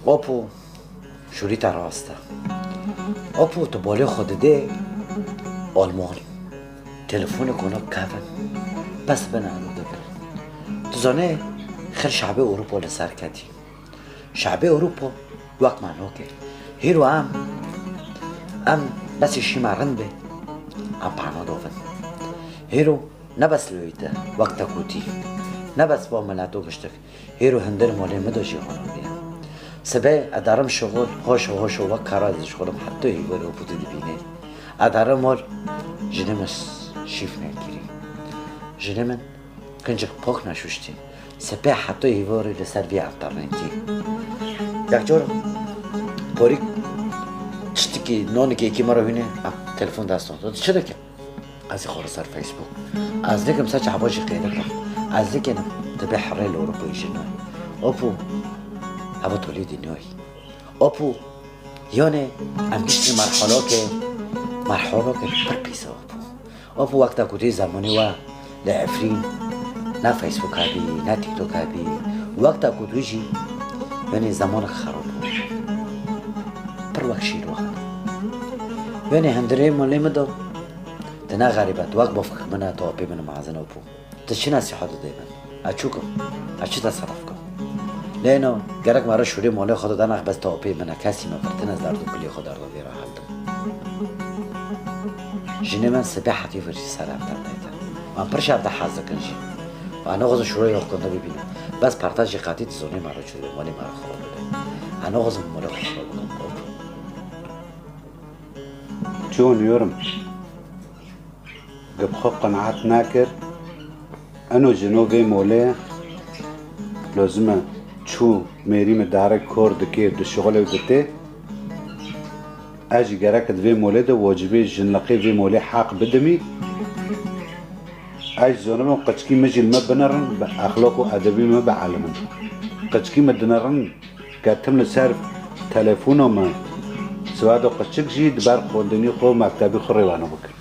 آپو شوری راسته آپو تو بالا خود ده آلمان تلفن کنه کفن بس بنانو ده تو زانه خیلی شعب اروپا لسر کدی شعب اروپا وقت منو که هیرو ام بس شیمرن به ام پانا دوفن هیرو نه بس لویده وقت کوتی نه بس با ملتو گشتک هیرو هندر مالی مداشی خانم بیا سبه ادارم شغل هاش و کارازش خودم حتی هیوار رو بوده بینه ادارم مال جنمس شیف نگیری جنمن کنجک پاک نشوشتی سپه حتی هیواری لسر بیا انترنتی یک جور پاری چتی که نانی که یکی مرا بینه تلفن دستان داد چه دکم از خور سر فیسبوک از دکم سچ عباجی قیده کم از دکم تبه حریل اروپایی جنوی اپو هوا تولید نوی اپو یانه امگیشت مرحله که پر پیسه اپو وقتا کتی زمانی و لعفرین نه فیسبوک هبی نه تیک توک هبی وقتا کتویجی یعنی زمان خراب بود پر وقت شیر وقت یعنی هندره مالی مدام دنا غریبت وقت بافک منه تا آبی منه معزن اپو تا چی نصیحت داده من اچو کم اچی تصرف کم لینا گرک مرا شوری مالی خود دانخ بس تا آبی منه کسی مفرتن از درد و کلی خود درد دیره حلدم جنه من سبه حتی ورشی سر افتر دیدم من پرش افته حضر کنجی و انا غزم شروع یاخ کنده ببینم بس پرتاج قطعی تزونی مرا چوده مالی مرا خواب بده انا غزم مالی خواب بکنم جون يورم قبخو قناعات ناكر انو جنوبي مولي لازم شو ميريم دارك كور دكي دو شغل ودته اجي جراك دوي مولي ده واجبي جنلقي في مولي حق بدمي اج زونم قچكي مجل ما بنرن باخلاق وادبي ما بعلمن قچكي مدنرن كاتم لسر تليفونو ما سوادو قچك جي دبر خوندني خو مكتبي خو روانه بكر